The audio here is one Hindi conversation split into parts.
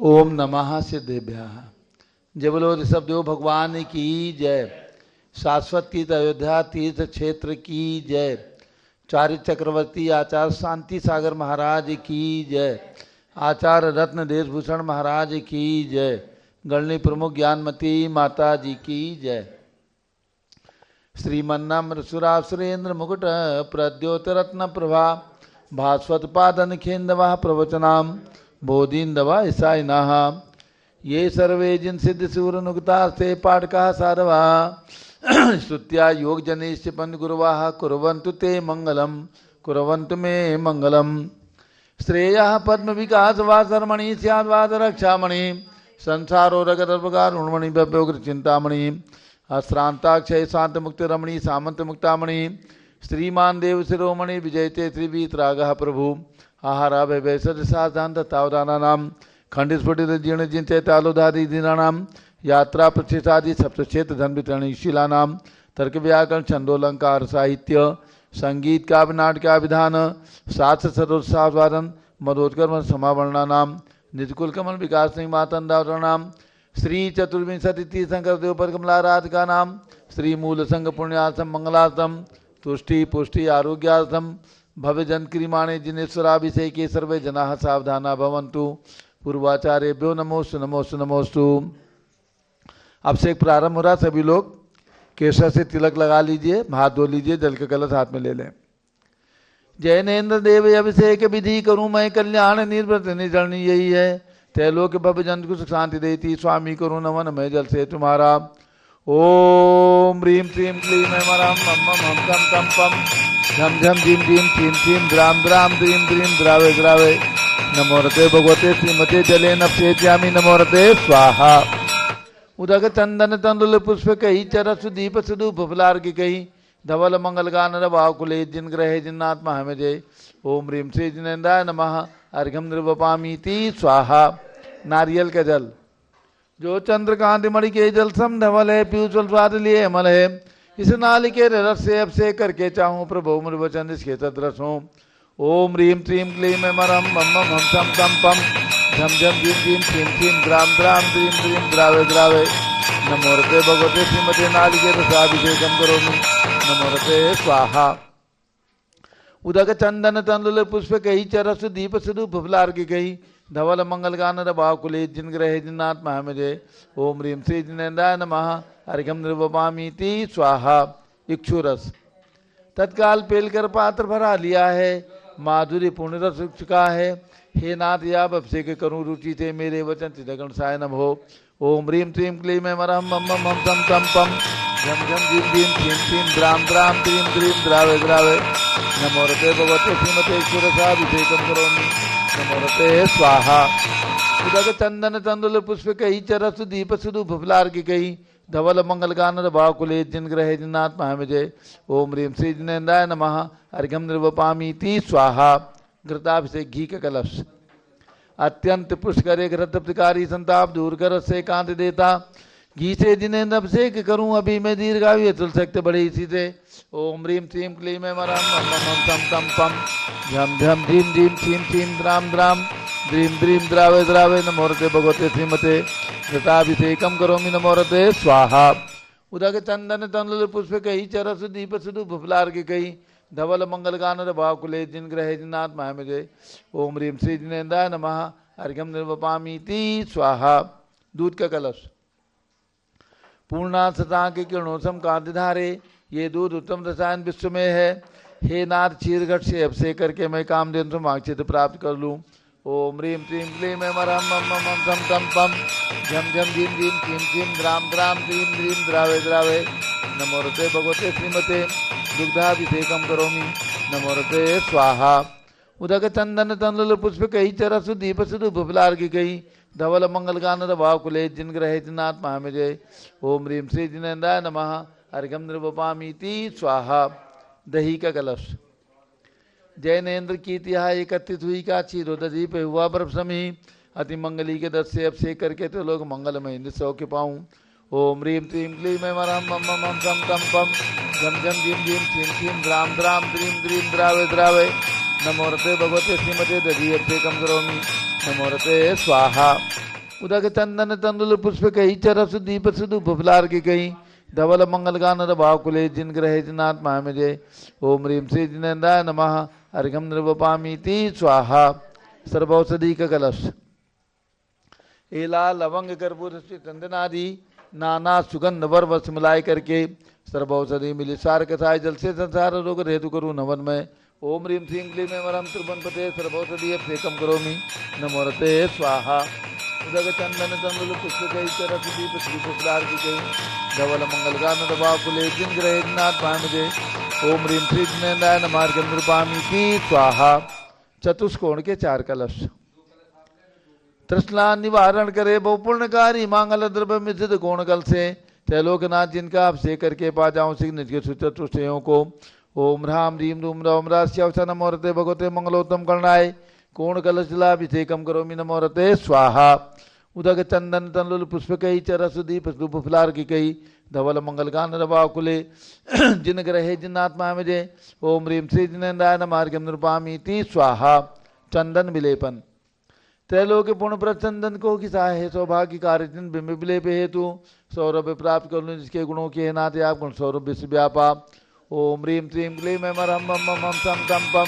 ओम नमः सिद्धेभ्यः। जय बोलो ऋषभदेव भगवान की जय। शाश्वत तीर्थ अयोध्या तीर्थ क्षेत्र की जय। चार्य चक्रवर्ती आचार्य शांति सागर महाराज की जय। आचार्य रत्न देशभूषण महाराज की जय। गणनी प्रमुख ज्ञानमती माता जी की जय। श्रीमन्नम्र सुरासुरेंद्र मुकुट प्रद्योतरत्न प्रभा भास्वत पादन खेन्दवा प्रवचनाम बोधिन्दवा ईसाइनः ये सर्वे जिन सिद्ध सूर नुक्ता से पाठका साधवा स्तुत्या योग जनिष्ठ पंत गुरुवाः कुर्वन्तु ते मंगलम कुर्वन्तु मे मंगलम। श्रेयः पद्म विकास वासरमणि स्याद्वाद रक्षामणि संसारो रगदर्पकारुणमणि भव्योग्र चिंतामणि अश्रांताक्षय शांत मुक्त रमणी सामंत मुक्तामणि श्रीमान देव शिरोमणि विजयते त्रिवीतरागः प्रभु आहारा वैसद साधांत तावदानानाम खंडित स्फुटित जीर्ण जिनते तालोधारी दीनानाम यात्रा प्रतिष्ठादि सप्तक्षेत्र धन वितरणी शिलानाम तर्क व्याकरण छंदोलंकार साहित्य संगीत काव्य नाटका विधान सात सरोत्साहवादन मदोत्कर्म समावर्णानाम निजकुल कमल विकास सिंह मातंदावरणाम श्री चतुर्विंशति तीर्थंकर देवपर कमलाराधिका नाम श्री मूल संघ पुण्यार्थम मंगलार्थम तुष्टि पुष्टि आरोग्यार्थम भव्य जनक्रियमाणे जिनेश्वराभिषेके सर्वे जनाः सावधाना भवन्तु। पूर्वाचार्यभ्यो नमोस्तु नमोस्तु नमोस्तु। अब से एक प्रारंभ हो रहा, सभी लोग केसर से तिलक लगा लीजिए, हाथ धो लीजिए, जल का कलश हाथ में ले लें। जैनेन्द्र देव अभिषेक विधि करूँ मैं कल्याण निर्व्रत निर्जरणी यही है तैलोक भव्य जन को सुख शांति देती स्वामी करूँ नमन मैं जल से तुम्हारा। ओम ह्रीं श्रीं क्लीं ऐं मरं मम मम कम कम पम झम झम झीम झीम छीम छीम द्राम द्राम द्रीम द्रीम द्रावे द्रावे नमो रते भगवते श्रीमते जले नप्येत्यामि नमो रते स्वाहा। उदक चंदन तंडुल पुष्प कही चरस दीप सुधूप फलार्घ्य कही धवल मंगल गान रवाव कुले जिन ग्रहे जिन्नात्मा हमें जय। ओम ह्रीं श्री जिनेन्द्राय नमः अर्घ्यम निर्वपामीति स्वाहा। नारियल का जल जो चंद्रकांति मणि के जल सम धवल है पीयूष स्वाद लिए अमल है इस नाली के रस से अभिषेक करके चाहूँ प्रभु मुझ वचन इसके तद्रस हो। ओम ह्रीं श्रीं क्लीं ऐं मरं मम मम सम कम पम झम झम झीम झीम छीम छीम द्राम द्राम द्रीम द्रीम द्रावे द्रावे नमो रते भगवते श्रीमते नाली के रसाभिषेकम करोमि नमो रते स्वाहा। उदक चंदन तंडुल पुष्प कही चरस दीप सुधूप फलार्घ्य कही धवल मंगल गान रवाव कुले जिन ग्रहे जिन्नात्मा हमें जय। ओम ह्रीं श्री जिनेन्द्राय नमः अर्घ्यम निर्वपामीति स्वाहा। इक्षुरस तत्काल पेलकर पात्र भरा लिया है माधुरी पूर्ण रस चुका है हे नाथ याब अभिषेक करूँ रुचि से मेरे वचन चिदगण सायनम हो। ओम ह्रीं श्रीं क्लीं ऐं मरं मम मम सम कम पम झम झम झीम झीम छीम छीम द्राम द्राम द्रीम द्रीम द्रावे द्रावे नमो रते भगवते श्रीमते ईश्वरसाभिषेकम करोमि नमो रते स्वाहा। उदक चंदन तंडुल पुष्प कही चरस दीप सुधूप फलार्घ्य कही धवल मंगल गान रवाव कुले जिन ग्रहे जिन्नात्मा हमें जय। ओम ह्रीं श्री जिनेन्द्राय नमः अर्घ्यम निर्वपामीति स्वाहा। घृताभिषेक घी का कलश अत्यंत पुष्कर घृतकारी संताप दूर कर से कांत देता घी से जिनेन्द्र अभिषेक करूं अभी मैं दीर्घायु तुल सकते बड़े इसी से। ओम ह्रीं श्रीं क्लीं ऐं मरं मम मम सम कम पम झम झम झीम झीम छीम छीम द्राम द्राम द्रीम द्रीम द्रावे द्रावे नमो रते भगवते श्रीमते घृताभिषेकम करोमि नमो रते स्वाहा। उदक चंदन तंडुल पुष्प कही चरस दीप सुधूप फलार्घ्य कही धवल मंगल गान रवाव कुले जिन ग्रहे जिन्नात्मा हमें जय। ओम ह्रीं श्री जिनेन्द्राय नमः अर्घ्यम निर्वपामीति स्वाहा। दूध का कलश पूर्णा सता के किरणोत्सम कांतिधारे ये दूध उत्तम रसायन विश्व में है हे नाथ क्षीरघट से अभिषेक करके मैं कामधेनु समाक्षित प्राप्त कर लूँ। ओम ह्रीं श्रीं क्लीं ऐं मरं मम मम सम कम पम झम झम झीम झीम छीम छीम द्राम द्राम द्रीम द्रीम द्रावे द्रावे नमो रते भगवते श्रीमते दुग्धाभिषेकम करोमि नमो रते स्वाहा। उदक चंदन तंडुल पुष्प कही चरस दीप सुधूप फलार्घ्य कही धवल मंगल गान रवाव कुले जिन ग्रहे जिन्नात्मा हमें जय। ओम ह्रीं श्री जिनेन्द्राय नमः अर्घ्यम निर्वपामीति स्वाहा। दही का कलश जैनेन्द्र की तिहा एकत्रित हुई का क्षीरोदधी पे हुआ बर्फ समी अति मंगली के दस से अभिषेक करके तो लोग मंगलमय सौख्य पाऊँ। ओम ह्रीं श्रीं क्लीं ऐं मरं मम मम सम कम पम झम झम झीम झीम छीम छीम द्राम द्राम द्रीम द्रीम द्रावे द्रावे नमो रते भगवते श्रीमते दधी अभिषेकम करोमि नमो रते स्वाहा। उदक चंदन तंदुल पुष्प कही चरस दीप सुधु फुफलार की कही धवल मंगल गान भाकुले जिन ग्रहे जिनाथ महामजे ओम ह्रीम श्री जिनेन्द्राय नमः अर्घम नृवपामीति स्वाहा। सर्वौषधि का कलश एला लवंग कर्पूर चंदन आदि नाना सुगंध वर वस मिलाए करके सर्वौषधि मिली सार कसाय जल से संसार रोग हेतु करूँ नवन में ओम ह्रीम श्रीं क्लीं में वरम त्रिभुवनपते सर्वौषधि अभिषेकम करोमि नमोरते स्वाहा। उदक चंदन तंदुल पुष्प कई चरस दीप श्री पुष्पार की गई धवल मंगल गान दबाकुले जिन ग्रहे नाथ भामजे ओम ह्रीम श्री जिनेन्द्राय नमः अर्घ्यं नृपामीति स्वाहा। चतुष्कोण के 4 कलश तृष्णा निवारण करे बहु पुण्यकारी मांगल द्रव्य मिश्रित कोण कल से त्रैलोकनाथ जिनका अभिषेक करके पा जाऊं सिंह निज के सुचतुष्टयों को ओम ह्राम ह्रीम रूम रम राश्यवसा नमोरते भगवते मंगलोत्तम करणाय कोण कलशलाभिषेकम करोमि नमोरते स्वाहा। उदक चंदन तंलुल पुष्प कई चरस दीप फुफलार की कई धवल मंगल गान रवाकुले जिन ग्रहे जिन्नात्मा मजे ओम ह्रीम श्री जिनेन्द्राय नमः अर्घ्यं नृपामीति स्वाहा। चंदन विलेपन त्रैलोक्य पूर्ण प्रचंदन को किसा है सौभाग्य कार्य बिंब विलेप हेतु सौरभ प्राप्त कर लूँ जिसके गुणों के नाते आप गुण सौरभ विश्व व्यापा ओम ह्रीम श्रीं क्लीं में मरहम मम मम हम सम तम पम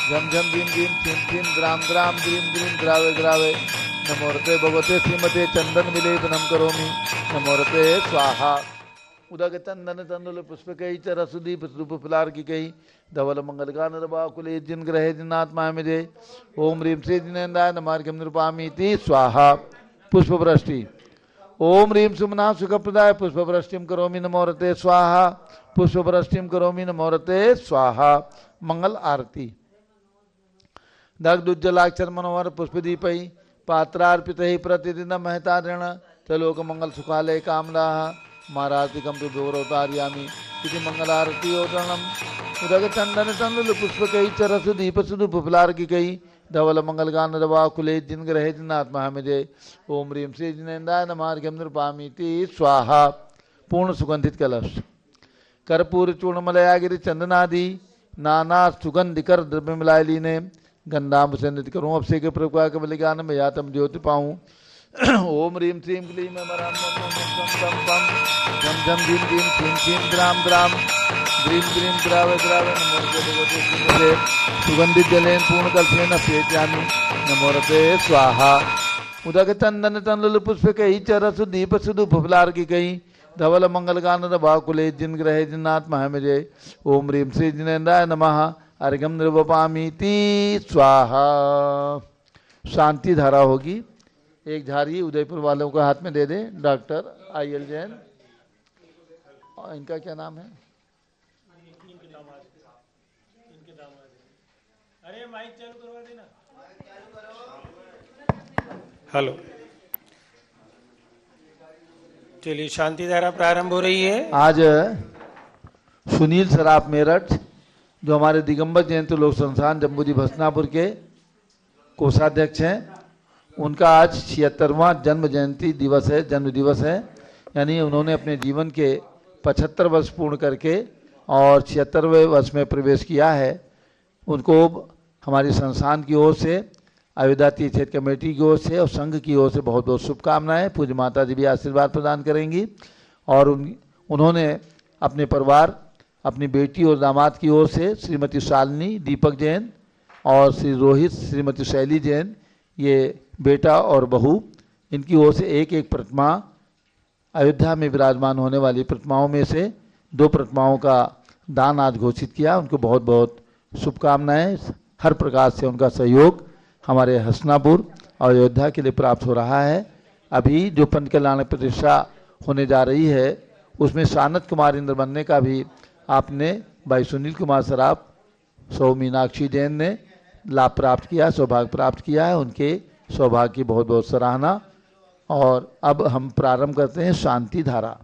झम झम भीम भीम छीम छीम द्राम द्राम द्रीम द्रीम द्रावे द्रावे नमोरते भगवते श्रीमते चंदन विलेपनम करोमि नमोरते स्वाहा। उदक चंदन तंदुल पुष्प कई चरसुदीप फुलार की कई धवल मंगल गान रवाकुले जिन ग्रहे जिनात्मा मजे ओम ह्रीम श्री जिनेन्द्राय नमः अर्घ्यं नृपामीति स्वाहा। पुष्प वृष्टि ओम ह्रीम सुमना सुखप्रदाय पुष्प वृष्टिम करोमि नमोरते स्वाहा। पुष्प वृष्टिम करोमि नमोरते स्वाहा। मंगल आरती दग्धुज्जलाक्षर मनोहर पुष्पदीपै पात्रार्पितैः प्रतिदिनं महता ऋण त्रिलोक मंगल सुखालय कामना मारातिकं तु गौरवतारयामि इति मंगलारती ओदनम। उदक चंदन तंदुल पुष्पकैः चरसु दीपसुधु फुफलार की कई धवल मंगल गान रवाकुले जिन ग्रहे जिनात्मा मजे ओम ह्रीम श्री जिनेन्द्राय नमः अर्घ्यं नृपामीति स्वाहा। पूर्ण सुगंधित कलश कर्पूर चूर्ण मलयागिरी चंदनादि नाना सुगंधिकर द्रव्य मिलाए लीने गंधाम से नृत्य करूँ अभिषेक प्रभुका के बलिगान में यातम ज्योति पाऊँ ओम ह्रीम श्रीं क्लीं में मरम झम झम भीम भीम छीम छीम द्राम द्राम द्रीम द्रीम द्रावे द्रावे नमोरते भगवते सुगंधित जलेन पूर्ण कलशेन अभिषेक्ष्यामि नमोरते स्वाहा। उदक चंदन तंदुल पुष्प कई चरसु दीप सुधु फुफलार की कई धवल मंगल गान रवाकुले जिन ग्रहे जिन्नात्मा मजे ओम ह्रीम श्री जिनेन्द्राय नमः अर्घ्यं नृवपामीति स्वाहा। शांति धारा होगी। एक झाड़ी उदयपुर वालों को हाथ में दे दे डॉक्टर IL जैन। इनका क्या नाम है? अरे माइक चालू करवा देना। हेलो, चलिए शांति धारा प्रारंभ हो रही है। आज सुनील सराफ मेरठ जो हमारे दिगंबर जयंती लोक संस्थान जम्बूजी भसनापुर के कोषाध्यक्ष हैं, उनका आज 76वां जन्म जयंती दिवस है, जन्म दिवस है। यानी उन्होंने अपने जीवन के 75 वर्ष पूर्ण करके और 76वें वर्ष में प्रवेश किया है। उनको हमारी संस्थान की ओर से, अयोध्या तीर्थ क्षेत्र कमेटी की ओर से और संघ की ओर से बहुत बहुत शुभकामनाएं। पूज्य माता जी भी आशीर्वाद प्रदान करेंगी। और उन्होंने अपने परिवार, अपनी बेटी और दामाद की ओर से श्रीमती शालिनी, दीपक जैन और श्री रोहित, श्रीमती शैली जैन, ये बेटा और बहू, इनकी ओर से एक एक प्रतिमा, अयोध्या में विराजमान होने वाली प्रतिमाओं में से 2 प्रतिमाओं का दान आज घोषित किया। उनको बहुत बहुत शुभकामनाएं। हर प्रकार से उनका सहयोग हमारे हसनापुर और अयोध्या के लिए प्राप्त हो रहा है। अभी जो पंच कल्याण प्रतिष्ठा होने जा रही है उसमें सानत कुमार इंद्र बनने का भी आपने भाई सुनील कुमार सराफ, सौ मीनाक्षी जैन ने लाभ प्राप्त किया, सौभाग्य प्राप्त किया है। उनके सौभाग्य की बहुत बहुत सराहना। और अब हम प्रारंभ करते हैं शांति धारा।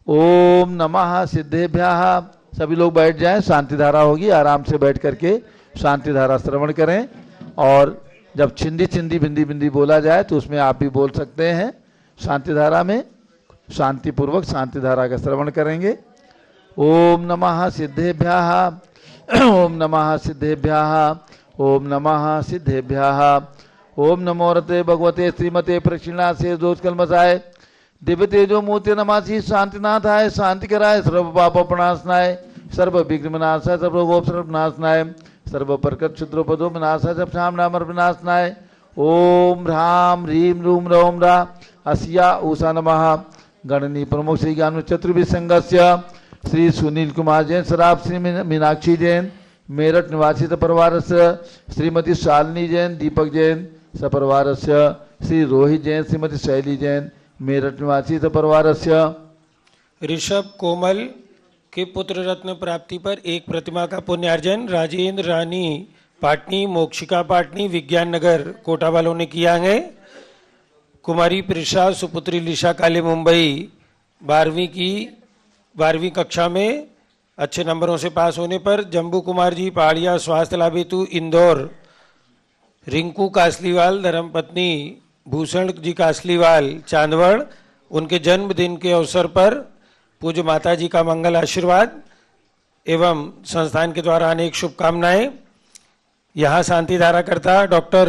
ओम नमः सिद्धेभ्यः। सभी लोग बैठ जाएं, शांति धारा होगी। आराम से बैठ करके शांति धारा श्रवण करें। और जब छिंदी छिंदी बिंदी बिंदी बोला जाए तो उसमें आप भी बोल सकते हैं। शांति धारा में शांतिपूर्वक शांति धारा का श्रवण करेंगे। ओम नमः सिद्धेभ्यः। ओम नमः सिद्धेभ्यः। ओम नमः सिद्धेभ्यः। ओम नमो रते भगवते श्रीमते प्रक्षिणा से दोष कलमसाय दिव्य तेजो मूर्ति नमासी शांतिनाथाय शांति कराय सर्व पाप प्रणाशनाय सर्व विघ्न विनाशाय सर्व गोप सर्व विनाशनाय सर्व प्रकट क्षुद्रोपदो विनाशाय सब शाम नाम विनाशनाय ओम ह्राम ह्रीम रूम रौम रा अस्या उषा नमः गणनी प्रमुख श्री ज्ञान चतुर्विद संघस्य श्री सुनील कुमार जैन शराब श्री मीनाक्षी जैन मेरठ निवासी सपरिवार श्रीमती शालिनी जैन दीपक जैन सपरिवार श्री रोहित जैन श्रीमती शैली जैन मेरठ निवासी सपरिवार ऋषभ कोमल के पुत्र रत्न प्राप्ति पर एक प्रतिमा का पुण्यार्जन राजेंद्र रानी पाटनी मोक्षिका पाटनी विज्ञान नगर कोटा वालों ने किया है। कुमारी प्रिशा सुपुत्री लिशा काले मुंबई 12वीं कक्षा में अच्छे नंबरों से पास होने पर जम्बू कुमार जी पहाड़िया स्वास्थ्य लाभ हेतु इंदौर रिंकू कासलीवाल धर्मपत्नी भूषण जी कासलीवाल चांदवड़ उनके जन्मदिन के अवसर पर पूज्य माता जी का मंगल आशीर्वाद एवं संस्थान के द्वारा अनेक शुभकामनाएं। यहाँ शांति धारा करता डॉक्टर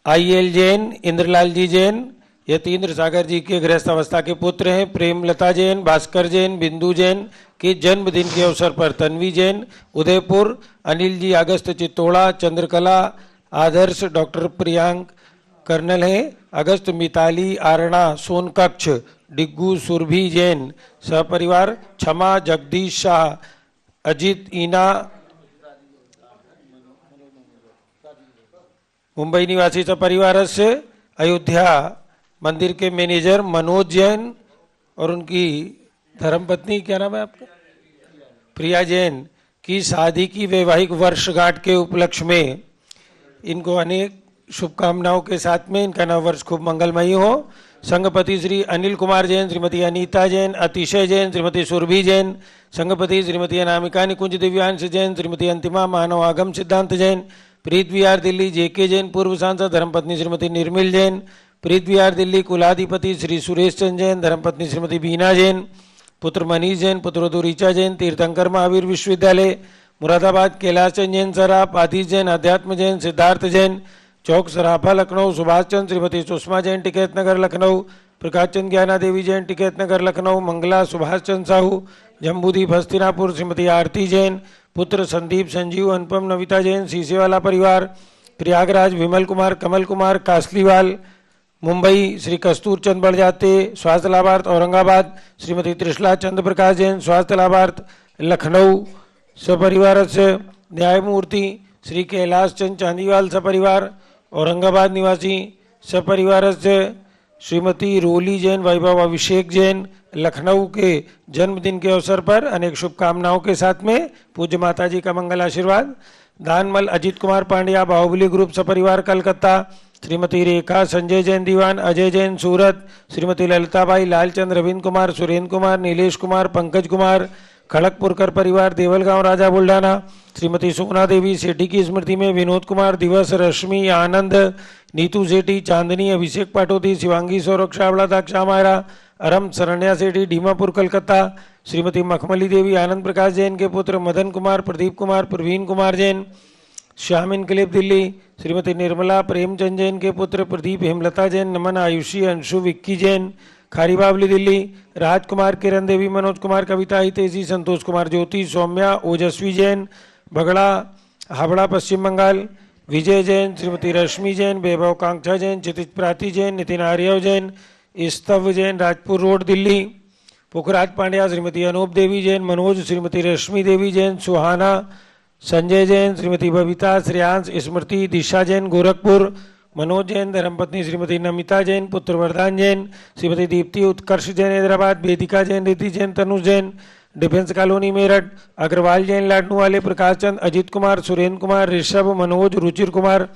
IL जैन इंद्रलाल जी जैन यतीन्द्र सागर जी के गृहस्थ अवस्था के पुत्र हैं। प्रेमलता जैन भास्कर जैन बिंदु जैन के जन्मदिन के अवसर पर तन्वी जैन उदयपुर अनिल जी अगस्त चित्तौड़ा चंद्रकला आदर्श डॉक्टर प्रियांक कर्नल हैं। अगस्त मिताली आरणा सोनकक्ष डिग्गू सुरभि जैन सपरिवार क्षमा जगदीश शाह अजित ईना मुंबई निवासी सपरिवार से अयोध्या मंदिर के मैनेजर मनोज जैन और उनकी धर्मपत्नी क्या नाम है आपका प्रिया जैन की शादी की वैवाहिक वर्षगांठ के उपलक्ष्य में इनको अनेक शुभकामनाओं के साथ में इनका नव वर्ष खूब मंगलमयी हो। संघपति श्री अनिल कुमार जैन श्रीमती अनीता जैन अतिशय जैन श्रीमती सुरभि जैन संघपति श्रीमती अनामिका निकुंज दिव्यांश जैन श्रीमती अंतिमा मानव आगम सिद्धांत जैन प्रीत विहार दिल्ली JK जैन पूर्व सांसद धर्मपत्नी श्रीमती निर्मिल जैन प्रीत विहार दिल्ली कुलाधिपति श्री सुरेश चंद जैन धर्मपत्नी श्रीमती बीना जैन पुत्र मनीष जैन पुत्रवधू ऋचा जैन तीर्थंकर महावीर विश्वविद्यालय मुरादाबाद कैलाश चंद जैन सराफ आतिश जैन अध्यात्म जैन सिद्धार्थ जैन चौक सराफा लखनऊ सुभाष चंद श्रीमती सुषमा जैन टिकैत नगर लखनऊ प्रकाश चंद ज्ञाना देवी जैन टिकैत नगर लखनऊ मंगला सुभाष चंद साहू जम्बूदीप हस्तिनापुर श्रीमती आरती जैन पुत्र संदीप संजीव अनुपम नविता जैन सीसेवाला परिवार प्रयागराज विमल कुमार कमल कुमार कासलीवाल मुंबई श्री कस्तूर चंद बड़जाते स्वास्थ्य लाभार्थ औरंगाबाद श्रीमती त्रिशला चंद्र प्रकाश जैन स्वास्थ्य लाभार्थ लखनऊ सपरिवार से न्यायमूर्ति श्री कैलाश चंद चांदीवाल सपरिवार औरंगाबाद निवासी सपरिवार से श्रीमती रोली जैन वैभव अभिषेक जैन लखनऊ के जन्मदिन के अवसर पर अनेक शुभकामनाओं के साथ में पूज्य माता जी का मंगल आशीर्वाद। दानमल अजित कुमार पांड्या बाहुबली ग्रुप सपरिवार कलकत्ता श्रीमती रेखा संजय जैन दीवान अजय जैन सूरत श्रीमती ललिताबाई लालचंद रविंद्र कुमार सुरेंद्र कुमार नीलेश कुमार पंकज कुमार खड़गपुरकर परिवार देवलगांव राजा बुल्ढाना श्रीमती सोना देवी सेठी की स्मृति में विनोद कुमार दिवस रश्मि आनंद नीतू सेठी चांदनी अभिषेक पाटोदी शिवांगी सौरभ शावड़ा दाक्षा मायरा अरम शरण्या सेठी डीमापुर कलकत्ता श्रीमती मखमली देवी आनंद प्रकाश जैन के पुत्र मदन कुमार प्रदीप कुमार प्रवीण कुमार जैन श्याम इनकलेब दिल्ली श्रीमती निर्मला प्रेमचंद जैन के पुत्र प्रदीप हेमलता जैन नमन आयुषी अंशु विक्की जैन खारी बावली दिल्ली राजकुमार किरण देवी मनोज कुमार कविता हितेशी संतोष कुमार ज्योति सौम्या ओजस्वी जैन बगड़ा हावड़ा पश्चिम बंगाल विजय जैन श्रीमती रश्मि जैन वैभव कांक्षा जैन क्षितिज प्राति जैन नितिन आर्यव जैन स्तव जैन राजपुर रोड दिल्ली पुखराज पांड्या श्रीमती अनूप देवी जैन मनोज श्रीमती रश्मि देवी जैन सुहाना संजय जैन श्रीमती बबीता श्रेयांश स्मृति दिशा जैन गोरखपुर मनोज जैन धर्मपत्नी श्रीमती नमिता जैन पुत्र वरदान जैन श्रीमती दीप्ति उत्कर्ष जैन हैदराबाद वेदिका जैन रिद्धि जैन तनुज जैन डिफेंस कॉलोनी मेरठ अग्रवाल जैन लाडनू वाले प्रकाश चंद अजित कुमार सुरेंद्र कुमार ऋषभ मनोज रुचिर कुमार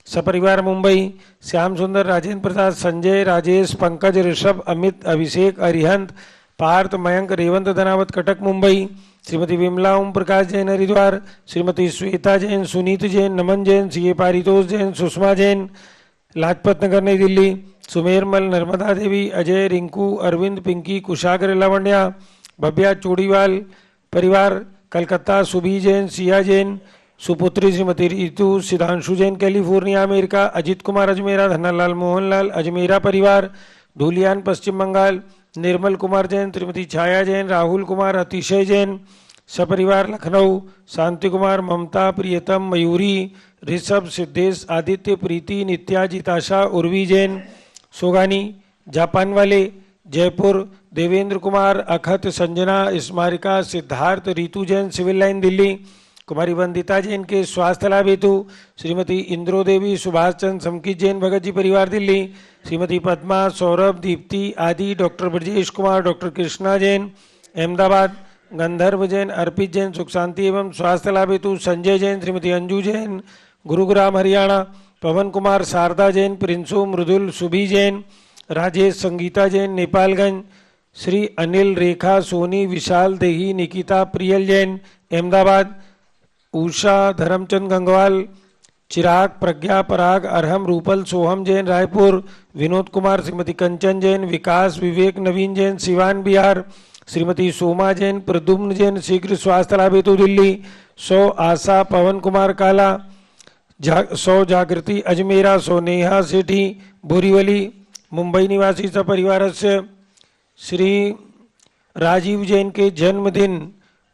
सपरिवार मुंबई श्याम सुंदर राजेंद्र प्रसाद संजय राजेश पंकज ऋषभ अमित अभिषेक अरिहंत पार्थ मयंक रेवंत धनावत कटक मुंबई श्रीमती विमला ओम प्रकाश जैन हरिद्वार श्रीमती श्वेता जैन सुनीत जैन नमन जैन सीए पारितोष जैन सुषमा जैन लाजपत नगर नई दिल्ली सुमेरमल नर्मदा देवी अजय रिंकू अरविंद पिंकी कुशाग्र लावण्या भव्या चोड़ीवाल परिवार कलकत्ता सुभी जैन सिया जैन सुपुत्री श्रीमती रितु सिद्धांशु जैन कैलिफोर्निया अमेरिका, अजित कुमार अजमेरा, धनलाल मोहनलाल अजमेरा परिवार धूलियान पश्चिम बंगाल, निर्मल कुमार जैन, श्रीमती छाया जैन, राहुल कुमार अतिशय जैन सपरिवार लखनऊ, शांति कुमार, ममता, प्रियतम, मयूरी, ऋषभ, सिद्धेश, आदित्य, प्रीति, नित्या, जिताशा, उर्वी जैन सोगानी जापान वाले जयपुर, देवेंद्र कुमार, अखत, संजना, स्मारिका, सिद्धार्थ, रीतु जैन सिविल लाइन दिल्ली, कुमारी वंदिता जैन के स्वास्थ्य लाभ हेतु, श्रीमती इंद्रो देवी, सुभाष चंद्र समकीत जैन भगत जी परिवार दिल्ली, श्रीमती पद्मा, सौरभ, दीप्ति आदि, डॉक्टर ब्रजेश कुमार, डॉक्टर कृष्णा जैन अहमदाबाद, गंधर्व जैन, अर्पित जैन सुख शांति एवं स्वास्थ्य लाभ हेतु, संजय जैन, श्रीमती अंजू जैन गुरुग्राम हरियाणा, पवन कुमार, शारदा जैन, प्रिंसू, मृदुल, सुभी जैन, राजेश, संगीता जैन नेपालगंज, श्री अनिल, रेखा, सोनी, विशाल, देही, निकिता, प्रियल जैन अहमदाबाद, उषा, धर्मचंद गंगवाल, चिराग, प्रज्ञा, पराग, अरहम, रूपल, सोहम जैन रायपुर, विनोद कुमार, श्रीमती कंचन जैन, विकास, विवेक, नवीन जैन सिवान बिहार, श्रीमती सोमा जैन, प्रद्युम्न जैन शीघ्र स्वास्थ्य लाभ हेतु दिल्ली, 100 आशा, पवन कुमार काला, 100 जागृति अजमेरा, 100 नेहा सेठी बोरीवली मुंबई निवासी सपरिवार से, श्री राजीव जैन के जन्मदिन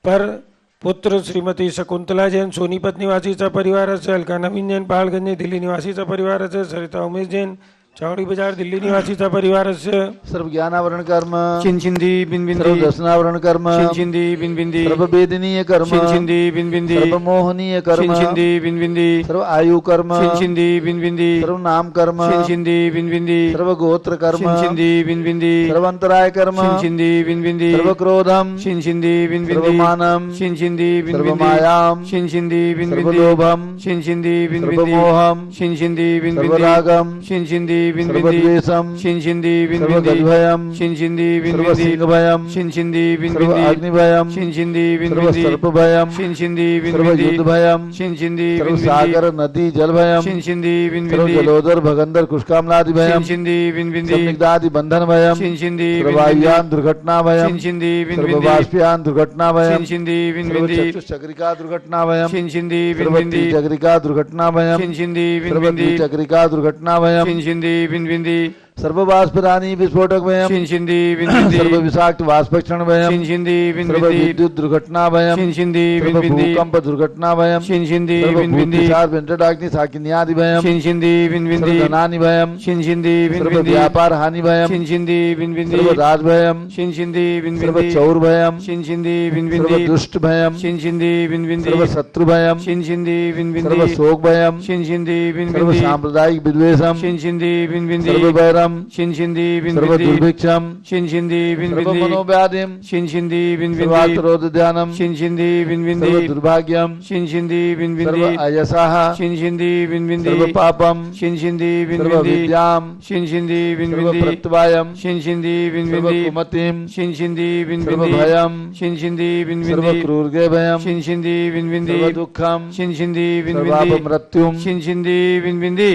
पर पुत्र श्रीमती शकुंतला जैन सोनीपत निवासी सपरिवार से, अलका नवीन जैन पहाड़गंज दिल्ली निवासी सपरिवार से, सरिता उमेश जैन चौड़ी बाजार दिल्ली निवासी सपरिवार से, सर्व ज्ञानावरण कर्म चिंचिंदी बिनबिंदी, सर्व दर्शनावरण कर्म चिंचिंदी बिनबिंदी, सर्व वेदनीय कर्म चिंचिंदी बिनबिंदी, सर्व मोहनीय कर्म चिंचिंदी बिनबिंदी, सर्व आयु कर्म चिंचिंदी बिनबिंदी, सर्व नाम कर्म चिंचिंदी बिनबिंदी, सर्व गोत्र कर्म चिंचिंदी बिनबिंदी, सर्व अंतराय कर्म चिंचिंदी बिनबिंदी, सर्व क्रोधम चिंचिंदी सर्व बिनबिंदी, मानम चिंचिंदी सर्व बिनबिंदी, मायाम चिंचिंदी सर्व बिनबिंदी, लोभम चिंचिंदी सर्व बिनबिंदी, मोहम चिंचिंदी सर्व बिनबिंदी, रागम चिंचिंदी सर्व बिनबिंदी, द्वेषम चिंचिंदी सर्व बिनबिंदी, गजभयम चिंचिंदी सर्व बिनबिंदी, सिंहभयम चिंचिंदी सर्व बिनबिंदी, अग्निभयम चिंचिंदी सर्व बिनबिंदी, सर्पभयम चिंचिंदी सर्व बिनबिंदी, युद्धभयम चिंचिंदी सर्व बिनबिंदी, सागर नदी जलभयम चिंचिंदी सर्व बिनबिंदी, जलोदर भगंदर कुष्कामलादि भयम चिंचिंदी बिनबिंदी, सर्व निग्धादि बंधन भयम चिंचिंदी सर्व बिनबिंदी, वायुयान दुर्घटना भयम चिंचिंदी सर्व बिनबिंदी, बाष्पयान दुर्घटना भयम चिंचिंदी सर्व बिनबिंदी, चतुश्चक्रिका दुर्घटना भयम चिंचिंदी सर्व बिनबिंदी, त्रिचक्रिका दुर्घटना भयम चिंचिंदी सर्व बिनबिंदी, द्विचक्रिका दुर्घटना भयम चिंचिंदी बिनबिंदी, सर्व बाष्परानी विस्फोटक भयम चिंचिंदी बिनबिंदी, सर्व विषाक्त वाष्पक्षण भयम चिंचिंदी सर्व बिनबिंदी, विद्युत दुर्घटना भयम चिंचिंदी सर्व बिनबिंदी, भूकंप दुर्घटना भयम चिंचिंदी सर्व बिनबिंदी, भूतिसार वेंटडाग्नि साकिन्यादि भयम चिंचिंदी सर्व बिनबिंदी, धनानि भयम चिंचिंदी सर्व बिनबिंदी, व्यापार हानि भयम चिंचिंदी बिनबिंदी, सर्व राज भयम चिंचिंदी सर्व बिनबिंदी, चौर भयम चिंचिंदी सर्व बिनबिंदी, दुष्ट भयम चिंचिंदी बिनबिंदी, सर्व शत्रु भयम चिंचिंदी सर्व बिनबिंदी, शोक भयम चिंचिंदी सर्व बिनबिंदी, सांप्रदायिक विद्वेषम चिंचिंदी बिनबिंदी, सर्व वैरम चिंचिंदी सर्व बिनबिंदी, दुर्भिक्षम चिंचिंदी सर्व बिनबिंदी, मनोव्याधिम चिंचिंदी बिनबिंदी, सर्वार्थरोध ध्यानम चिंचिंदी सर्व बिनबिंदी, दुर्भाग्यम चिंचिंदी सर्व बिनबिंदी, अयसाह चिंचिंदी बिनबिंदी, सर्व पापम चिंचिंदी सर्व बिनबिंदी, विद्याम चिंचिंदी सर्व बिनबिंदी, प्रत्यवायम चिंचिंदी सर्व बिनबिंदी, कुमतिम चिंचिंदी सर्व बिनबिंदी, भयम चिंचिंदी सर्व बिनबिंदी, क्रूरगे भयम चिंचिंदी बिनबिंदी, सर्व दुखम चिंचिंदी सर्वाप बिनबिंदी, मृत्युम चिंचिंदी बिनबिंदी,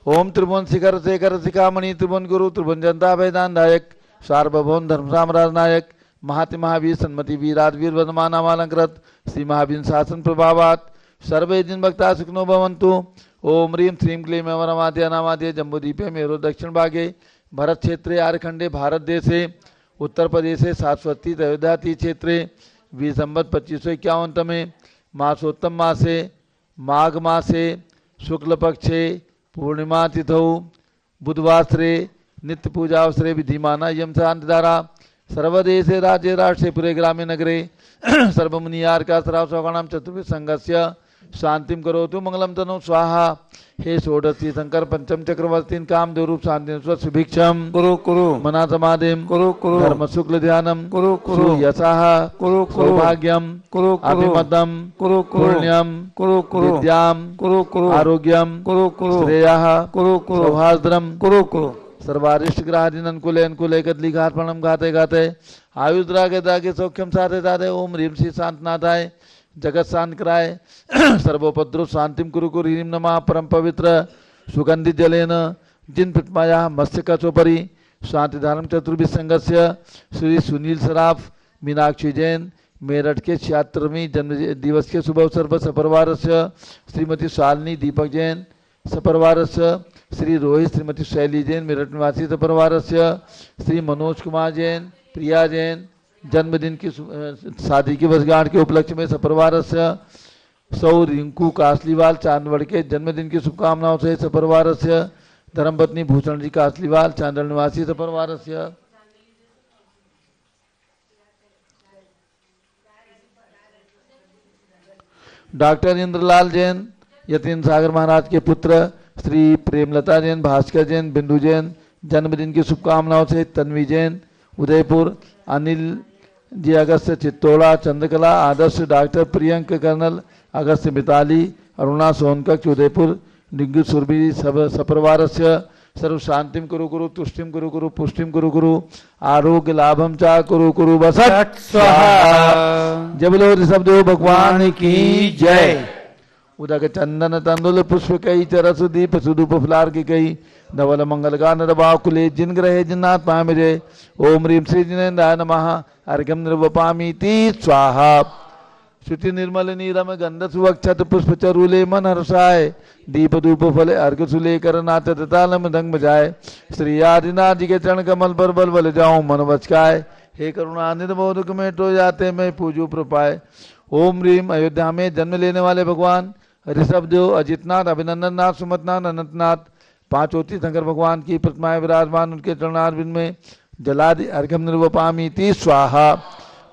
ओम त्रिभुवन शिखर शेखर शिखामणि त्रिभुवन गुरु त्रिभुवन जनता वेदांत दायक सार्वभौम धर्म साम्राज्य नायक महाति महावीर सन्मति वीराजवीर वर्धमानामालंकृत श्री महावीर शासन प्रभावात सर्वे दिन भक्ता सुखनो भवन्तु। ओम ह्रीं श्रीं क्लीं अमरमाद्य अनामाद्य जम्बूदीपे मेरो दक्षिण भागे भरत क्षेत्रे आर्खंडे भारत देशे उत्तर प्रदेशे शाश्वती अयोध्याति क्षेत्रे विसंवत 2551 में मासोत्तम मासे माघ मासे शुक्ल पक्षे पूर्णिमा तिथौ बुधवासरे नित्य पूजावसरे विधिमाना यम शांतिधारा सर्वदेशे राज्ये राष्ट्रे पुरे ग्रामे नगरे सर्वमुनियार्का सरावसौगणाम चतुर्विध संघस्य शांतिम करोतु मंगलम तनु स्वाहा। हे षोडशी शंकर पंचम चक्रवर्ती काम देवरूप शांति स्वभिक्षम कुरु कुरु मना समाधिम कुरु कुरु धर्म शुक्ल ध्यानम कुरु कुरु यशाह कुरु कुरु सौभाग्यम कुरु कुरु अभिमतम कुरु कुरु पुण्यम कुरु कुरु विद्याम कुरु कुरु आरोग्यम कुरु कुरु श्रेयः कुरु कुरु सौहार्द्रम कुरु कुरु सर्वारिष्ट ग्राहदीन अनुकूले अनुकूले कदली घातपणम गाते गाते आयुद्रागे दागे सौख्यम साधे साधे ओम ह्रीं श्री शांतनाथाय जगत शांत कराय सर्वोपद्रव शांतिम कुरु कुरु ह्रीं नमः परम पवित्र सुगंधित जलेन जिन प्रतिमाया मत्स्य कचोपरि शांति धारम चतुर्भिः संघस्य श्री सुनील सराफ मीनाक्षी जैन मेरठ के 76वीं जन्म दिवस के शुभ अवसर पर सपरिवार श्रीमती शालिनी दीपक जैन, सपरिवार श्री रोहित श्रीमती शैली जैन मेरठ निवासी, सपरिवार श्री मनोज कुमार जैन प्रिया जैन जन्मदिन की शादी की वर्षगांठ के उपलक्ष्य में सपरिवार सौ रिंकू कासलीवाल चांदवड़ के जन्मदिन की शुभकामनाओं से सपरिवार धर्मपत्नी भूषण जी कासलीवाल चांदड़ निवासी, सपरिवार डॉक्टर इंद्रलाल जैन यतीन सागर महाराज के पुत्र श्री प्रेमलता जैन भास्कर जैन बिंदु जैन जन्मदिन की शुभकामनाओं से तन्वी जैन उदयपुर, अनिल जी अगस्त चित्तौड़ा चंद्रकला आदर्श, डॉक्टर प्रियंक कर्नल अगस्त मिताली, अरुणा सोनकक्ष उदयपुर, डिंगू सुरभि सपरिवार सर्व शांतिम कुरु कुरु तुष्टिम कुरु कुरु पुष्टिम कुरु कुरु आरोग्य लाभम चा कुरु कुरु बसत स्वाहा। जब लो ऋषभदेव भगवान की जय। उदक चंदन तंदुल पुष्प कई चरस दीप सुदूप फुलार की कई धवल मंगल गान रबाकुले जिन ग्रहे जिन्नाथ पामिरे ओम ह्रीम श्री जिनेन्द्राय नमः अर्घ्यम निर्वपामीति स्वाहा। श्रुति निर्मल नीरम गंध सुवक्षत पुष्प चरूले मन हर्षाय दीप धूप फले अर्घ सुले कर नाथ ताल मृदंग बजाए श्री आदिनाथ जी के चरण कमल पर बल बल जाऊं मन बचकाए हे करुणा निर्मोदक में टो जाते मैं पूजू प्रपाए। ओम ह्रीम अयोध्या में जन्म लेने वाले भगवान ऋषभदेव अजितनाथ अभिनंदननाथ सुमतनाथ अनंतनाथ पांचों तीर्थंकर भगवान की प्रतिमाएं विराजमान उनके चरणारविंद में जलादि अर्घ्यम निर्वपामीति स्वाहा।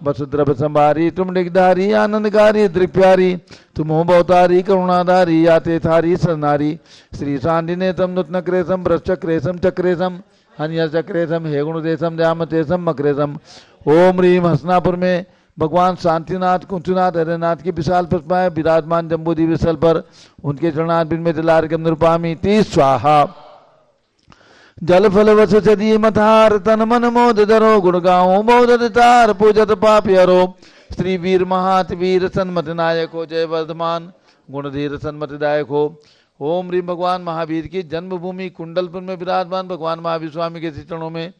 वसुद्रभ संभारी तुम डिगधारी आनंदकारी दृप्यारी तुम हो बहुतारी करुणाधारी याते थारी सरनारी श्री शांडिने तम नूतन क्रेसम वृश्चक्रेसम चक्रेसम हन्य चक्रेसम हे गुणदेशम दयामतेसम मक्रेसम। ओम ह्रीम हसनापुर में भगवान शांतिनाथ कुंचनाथ हरिनाथ की विशाल प्रतिमाएं विराजमान जम्बूद्वीप स्थल पर उनके चरणारविंद में जलार्घ्यम निर्वपामीति स्वाहा। जल फल वस चदी मथार तन मन मोद धरो गुण गाओ बोधतार पूजत पापी हरो श्री वीर महात वीर सन्मत नायक हो जय वर्धमान गुणधीर सन्मत दायक हो। ओम ह्रीम भगवान महावीर की जन्मभूमि कुंडलपुर में विराजमान भगवान महावीर स्वामी के श्री चरणों में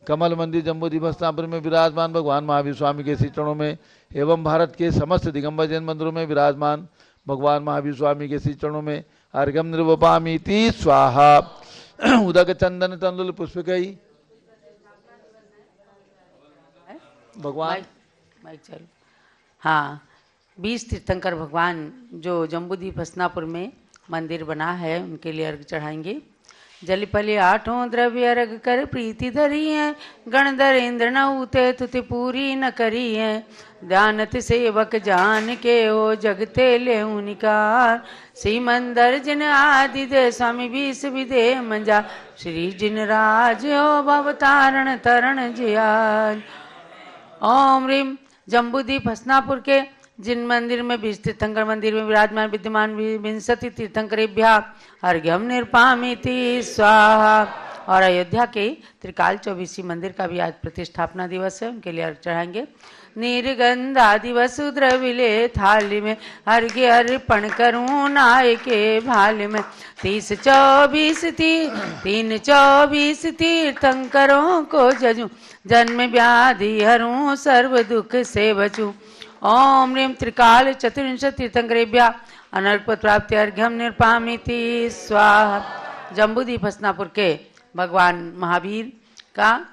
कमल मंदिर जम्बूद्वीप हस्तिनापुर में विराजमान भगवान महावीर स्वामी के श्री चरणों में एवं भारत के समस्त दिगंबर जैन मंदिरों में विराजमान भगवान महावीर स्वामी के श्री चरणों में अर्घ्यम निर्वपामीति स्वाहा। उदक चंदन तंदुल पुष्प कई भगवान हाँ 20 तीर्थंकर भगवान जो जम्बूद्वीप हस्तिनापुर में मंदिर बना है उनके लिए अर्घ चढ़ाएंगे। जल फले 8 द्रव्य अर्घ कर प्रीति धरी है गणधर इंद्र न उते तुति पूरी न करी है ध्यानत सेवक जान के हो जगते ले निकार श्री मंदर जिन आदि दे स्वामी 20 विदे मंजा श्री जिन राज हो भवतारण तरण जियाल। ओम ह्रीम जम्बूद्वीप हस्तिनापुर के जिन मंदिर में 20 तीर्थंकर मंदिर में विराजमान विद्यमान 20 तीर्थंकरेभ्यः अर्घ्यम निर्वपामीति स्वाहा। और अयोध्या के त्रिकाल चौबीसी मंदिर का भी आज प्रतिष्ठापना दिवस है उनके लिए अर्घ चढ़ाएंगे। निर्गंधा वसु द्रविले थाली में अर्घ्य अर्पण करूं नाय के भाल में 3-24 तीर्थंकरों को जजूं जन्म व्याधि हरूं सर्व दुख से बचूं। ओम ह्रीम त्रिकाल चतुर्विंशति तीर्थंकरेभ्यः अनल्प प्राप्ति अर्घ्यम निर्वपामीति स्वाहा। जम्बूद्वीप हस्तिनापुर के भगवान महावीर का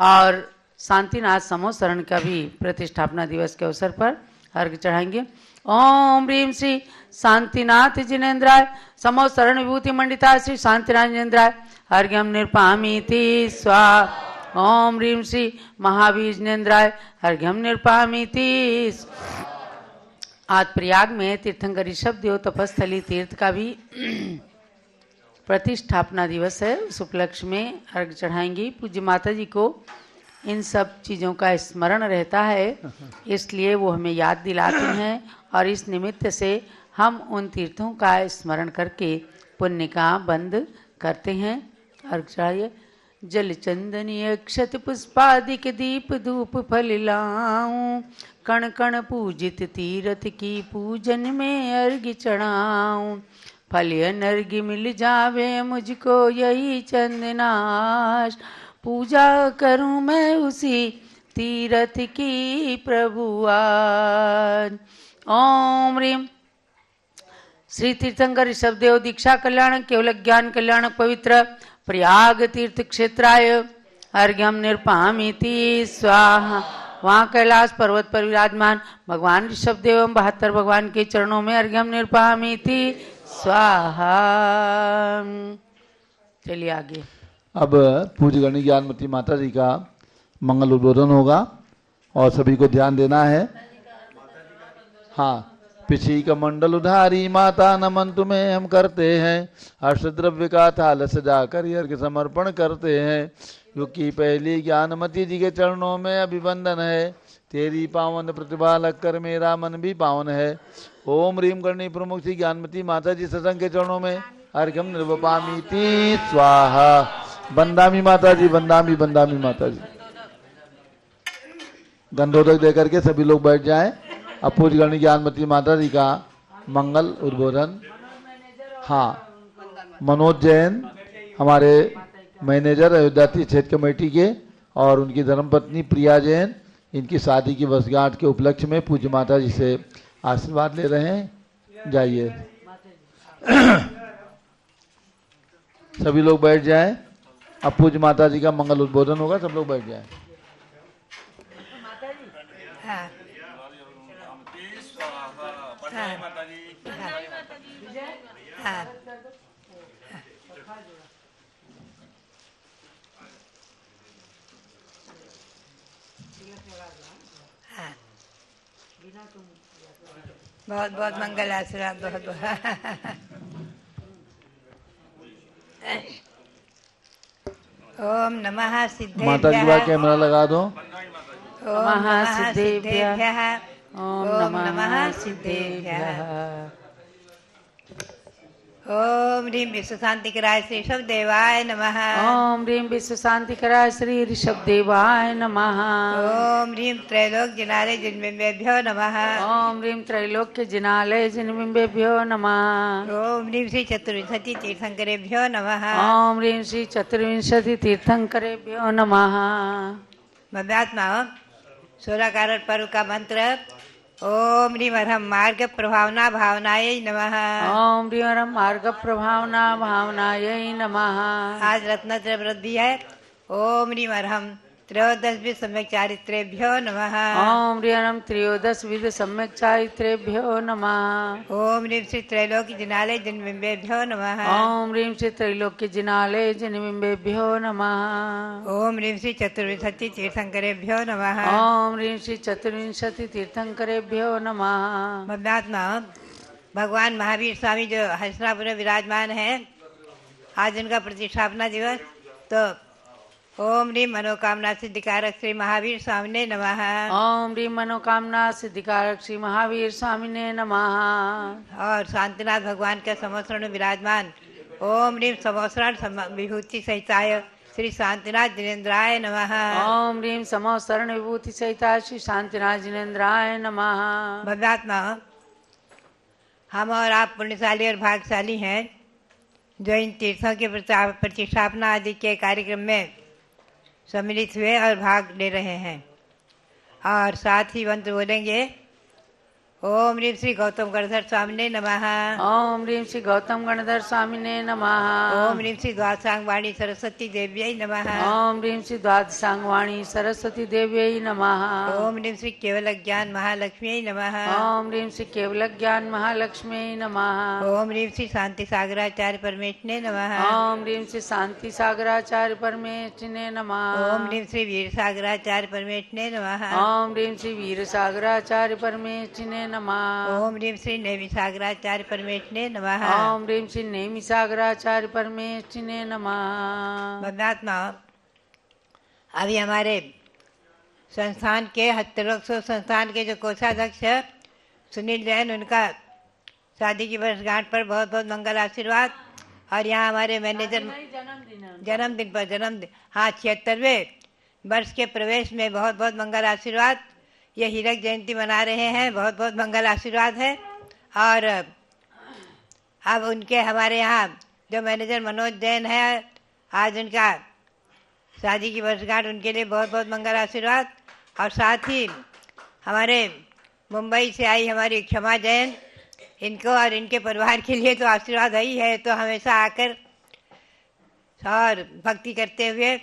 और शांतिनाथ समोसरण का भी प्रतिष्ठापना दिवस के अवसर पर अर्घ चढ़ाएंगे। ओम ह्रीम श्री शांतिनाथ जिनेन्द्राय समोसरण विभूति मंडिता श्री शांतिनाथ जिनेन्द्राय अर्घ्यम निर्वपामीति स्वाहा। ओम ह्रीम श्री महावीर जिनेन्द्राय अर्घ्यम निर्वपामीति। आज प्रयाग में तीर्थंकर ऋषभदेव तपस्थली तीर्थ का भी प्रतिष्ठापना दिवस है उस उपलक्ष्य में अर्घ चढ़ाएंगी। पूज्य माता जी को इन सब चीज़ों का स्मरण रहता है इसलिए वो हमें याद दिलाती हैं और इस निमित्त से हम उन तीर्थों का स्मरण करके पुण्य का बंद करते हैं। अर्घ चढ़ाइए। जल चंदनी अक्षत पुष्पादिक दीप धूप फल लाऊं कण कण पूजित तीरथ की पूजन में अर्घ चढ़ाऊं फल अनर्घ मिल जावे मुझको यही चंदनाश पूजा करूं मैं उसी तीरथ की प्रभुआन। ओम ह्रीम श्री तीर्थंकर ऋषभदेव दीक्षा कल्याण केवल ज्ञान कल्याण पवित्र प्रयाग तीर्थ क्षेत्राय अर्घ्यम निर्पामीति स्वाहा। वहाँ कैलाश पर्वत पर विराजमान भगवान ऋषभदेव एवं 72 भगवान के चरणों में अर्घ्यम निर्पामीति स्वाहा। चलिए आगे। अब पूज्य गणी ज्ञानमती माता जी का मंगल उद्बोधन होगा और सभी को ध्यान देना है। हाँ, पिछी का मंडल उधारी माता नमन तुम्हें हम करते हैं, अष्टद्रव्य का थाल सजा कर अर्घ्य समर्पण करते हैं, क्योंकि पहली ज्ञानमती जी के चरणों में अभिवंदन है, तेरी पावन प्रतिभा लग कर मेरा मन भी पावन है। ओम ह्रीम गणी प्रमुख श्री ज्ञानमती माता जी सत्संग के चरणों में अर्घ्यम निर्वपामीति स्वाहा। बंदामी माता जी, बंदामी बंदामी माता जी। गंधोदक दे करके सभी लोग बैठ जाएं। अब पूज्य गणी ज्ञानमती माता जी का मंगल उद्बोधन। हाँ, मनोज जैन हमारे मैनेजर अयोध्या क्षेत्र कमेटी के और उनकी धर्मपत्नी प्रिया जैन, इनकी शादी की वर्षगांठ के उपलक्ष्य में पूज्य माता जी से आशीर्वाद ले रहे हैं। जाइए सभी लोग बैठ जाएं। अब पूज्य माता जी का मंगल उद्बोधन होगा, सब लोग बैठ जाएं। बहुत बहुत मंगल आशीर्वाद, बहुत बहुत। ओम नमः सिद्धेभ्यः। माता जी का कैमरा लगा दो। ओम नमः सिद्धेभ्यः। ओम नमः सिद्धेभ्यः। ओम ह्रीम विश्व शांति कराय श्री ऋषभदेवाय नमः। ओम ह्रीम विश्व शांति कराय श्री ऋषभदेवाय नमः। ओम ह्रीम त्रैलोक जिनालय जिनबिंबेभ्यो नमः। ओम ह्रीम त्रैलोक्य जिनालय जिनबिंबेभ्यो नमः। ओम ह्रीम श्री चतुर्विंशति तीर्थंकरेभ्यो नमः। ओम ह्रीम श्री चतुर्विंशति तीर्थंकरेभ्यो नमः। भव्यात्मा 16 कारण पर्व का मंत्र। ओम ह्रीम अरहम मार्ग प्रभावना भावनायै नमः। ओम ह्रीम अरहम मार्ग प्रभावना भावनायै नमः। आज रत्नत्रय व्रत भी है। ओम ह्रीम अरहम त्रयोदश सम्यक चारित्रेभ्यो नमः। ओम ह्रीम अरहम त्रयोदश विध सम्यक चारित्रेभ्यो नमः। ओम ह्रीम श्री त्रैलोक्य जिनालय जिनबिंबेभ्यो नमः। ओम ह्रीम श्री त्रैलोक्य जिनालय जिनबिंबेभ्यो नमः। ओम ह्रीम श्री चतुर्विंशति तीर्थंकरेभ्यो नमः। ओम ह्रीम श्री चतुर्विंशति तीर्थंकरेभ्यो नमः। भव्यात्मा भगवान महावीर स्वामी जो हंसनापुर में विराजमान है, आज उनका प्रतिष्ठापना दिवस। तो ओम ह्रीम मनोकामना सिद्धिकारक श्री महावीर स्वामिने नमः। ओम ह्रीम मनोकामना सिद्धिकारक श्री महावीर स्वामिने नमः। और शांतिनाथ भगवान के समोसरण में विराजमान ओम ह्रीम समोसरण विभूति सहिताय श्री शांतिनाथ जिनेन्द्राय नमः। ओम ह्रीम समोसरण विभूति सहिताय श्री शांतिनाथ जिनेन्द्राय नमः। भव्यात्मा हम और आप पुण्यशाली और भाग्यशाली हैं जो इन तीर्थों के प्रतिष्ठापना आदि के कार्यक्रम में सम्मिलित हुए और भाग ले रहे हैं। और साथ ही मंत्र बोलेंगे। ओम ह्रीम श्री गौतम गणधर स्वामिने नमः। ओम ह्रीम श्री गौतम गणधर स्वामिने नमः। ओम ह्रीम श्री द्वादशांगवाणी सरस्वती देव्यै नमः। ओम ह्रीम श्री द्वादशांगवाणी सरस्वती देव्यै नमः। ओम ह्रीम श्री केवल ज्ञान महालक्ष्म्यै नमः। ओम ह्रीम श्री केवल ज्ञान महालक्ष्म्यै नमः। ओम ह्रीम श्री शांति सागराचार्य परमेष्ठिने नमः। ओम ह्रीम श्री शांति सागराचार्य परमेष्ठिने नमः। ओम ह्रीम श्री वीर सागराचार्य परमेष्ठिने नमः। ओम ह्रीम श्री वीर सागराचार्य परमेष्ठिने नमः। ओम ह्रीम श्री नेमि सागराचार्य परमेष्ठिने नमः। ओम ह्रीम श्री नेमि सागराचार्य परमेष्ठिने नमः। भव्यात्मा अभी हमारे संस्थान के हस्तलोक संस्थान के जो कोषाध्यक्ष सुनील जैन, उनका शादी की वर्षगांठ पर बहुत बहुत मंगल आशीर्वाद। और यहाँ हमारे मैनेजर जन्मदिन पर हाँ 76वें वर्ष के प्रवेश में बहुत बहुत मंगल आशीर्वाद। ये हीरक जयंती मना रहे हैं, बहुत बहुत मंगल आशीर्वाद है। और अब उनके हमारे यहाँ जो मैनेजर मनोज जैन है, आज उनका शादी की वर्षगांठ, उनके लिए बहुत बहुत मंगल आशीर्वाद। और साथ ही हमारे मुंबई से आई हमारी क्षमा जैन, इनको और इनके परिवार के लिए तो आशीर्वाद ही है। तो हमेशा आकर और भक्ति करते हुए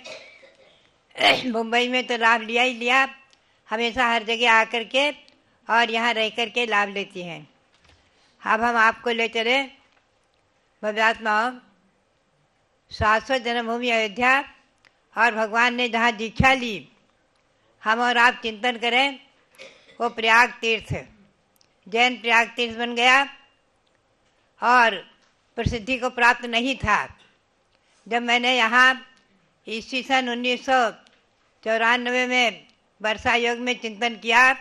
मुंबई में तो लाभ लिया ही लिया, हमेशा हर जगह आकर के और यहाँ रह कर के लाभ लेती हैं। अब हम आपको ले चले भव्यात्माओं 700 जन्मभूमि अयोध्या, और भगवान ने जहाँ दीक्षा ली हम और आप चिंतन करें, वो प्रयाग तीर्थ, जैन प्रयाग तीर्थ बन गया और प्रसिद्धि को प्राप्त नहीं था। जब मैंने यहाँ ईस्वी सन 1994 में वर्षा योग में चिंतन किया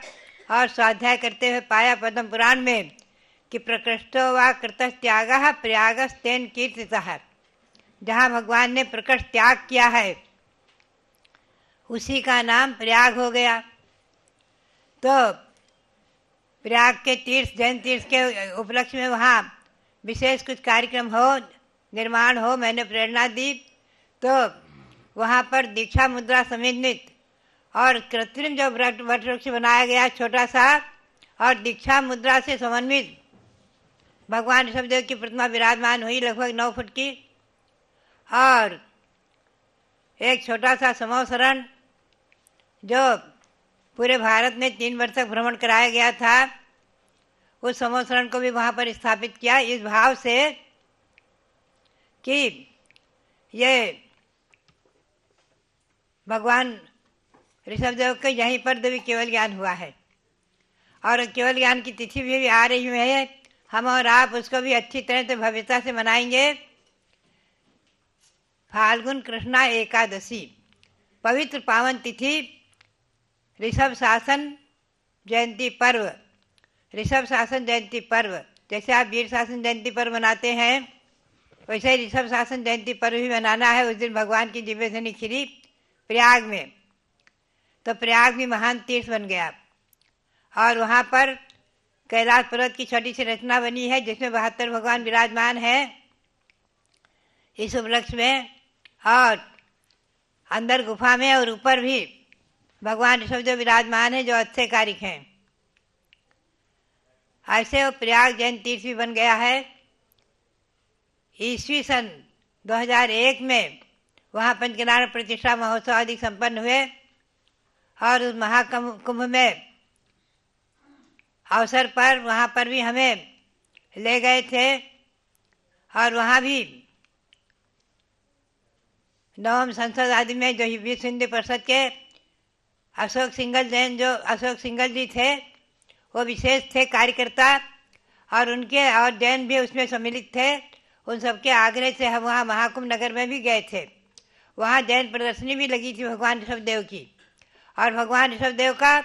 और स्वाध्याय करते हुए पाया पद्म पुराण में कि प्रकृष्टो वा कृतः त्यागः प्रयागस्तेन कीर्तितः, जहाँ भगवान ने प्रकट त्याग किया है उसी का नाम प्रयाग हो गया। तो प्रयाग के तीर्थ, जैन तीर्थ के उपलक्ष्य में वहाँ विशेष कुछ कार्यक्रम हो, निर्माण हो, मैंने प्रेरणा दी। तो वहाँ पर दीक्षा मुद्रा समन्वित और कृत्रिम जो वट वृक्ष बनाया गया छोटा सा और दीक्षा मुद्रा से समन्वित भगवान ऋषभदेव की प्रतिमा विराजमान हुई, लगभग 9 फुट की, और एक छोटा सा समूह शरण जो पूरे भारत में 3 वर्ष तक भ्रमण कराया गया था, उस समूह शरण को भी वहाँ पर स्थापित किया, इस भाव से कि ये भगवान ऋषभदेव के यहीं पर देवी केवल ज्ञान हुआ है। और केवल ज्ञान की तिथि भी आ रही है, हम और आप उसको भी अच्छी तरह से भव्यता से मनाएंगे। फाल्गुन कृष्णा एकादशी, पवित्र पावन तिथि, ऋषभ शासन जयंती पर्व, ऋषभ शासन जयंती पर्व। जैसे आप वीर शासन जयंती पर्व मनाते हैं, वैसे ही ऋषभ शासन जयंती पर्व भी मनाना है। उस दिन भगवान की दिव्य धनी खिली प्रयाग में, तो प्रयाग भी महान तीर्थ बन गया। और वहाँ पर कैलाश पर्वत की छोटी सी रचना बनी है जिसमें 72 भगवान विराजमान है इस उपलक्ष्य में, और अंदर गुफा में और ऊपर भी भगवान ऋषभदेव विराजमान है जो अच्छे कारिक हैं। ऐसे वो प्रयाग जैन तीर्थ भी बन गया है। ईस्वी सन 2001 में वहाँ पंचकनारायण प्रतिष्ठा महोत्सव आदि संपन्न हुए और उस महाकुंभ में अवसर पर वहाँ पर भी हमें ले गए थे, और वहाँ भी नवम संसद आदि में जो विश्व हिंदी परिषद के अशोक सिंगल जी थे, वो विशेष थे कार्यकर्ता, और उनके और जैन भी उसमें सम्मिलित थे। उन सबके आग्रह से हम वहाँ महाकुंभ नगर में भी गए थे। वहाँ जैन प्रदर्शनी भी लगी थी भगवान ऋषभदेव की, और भगवान ऋषभदेव का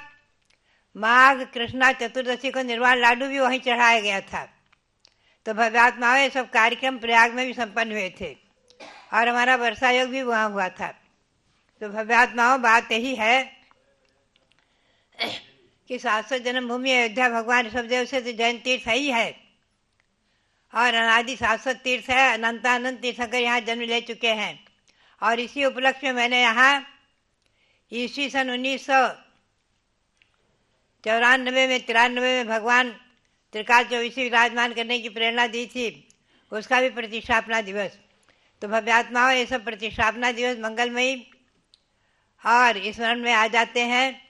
माघ कृष्णा चतुर्दशी को निर्वाण लाडू भी वहीं चढ़ाया गया था। तो भव्यात्माओं ये सब कार्यक्रम प्रयाग में भी संपन्न हुए थे, और हमारा वर्षा योग भी वहाँ हुआ था। तो भव्यात्माओं बात यही है कि 700 जन्मभूमि अयोध्या भगवान ऋषभदेव से तो जैन तीर्थ ही है, और अनादि 700 तीर्थ है। अनंतानंद तीर्थंकर यहाँ जन्म ले चुके हैं। और इसी उपलक्ष्य में मैंने यहाँ ईस्वी सन 1994 में 93 में भगवान त्रिकाल चौबीसी विराजमान करने की प्रेरणा दी थी, उसका भी प्रतिष्ठापना दिवस। तो भव्यात्माओं ये सब प्रतिष्ठापना दिवस मंगलमयी और स्मरण में आ जाते हैं।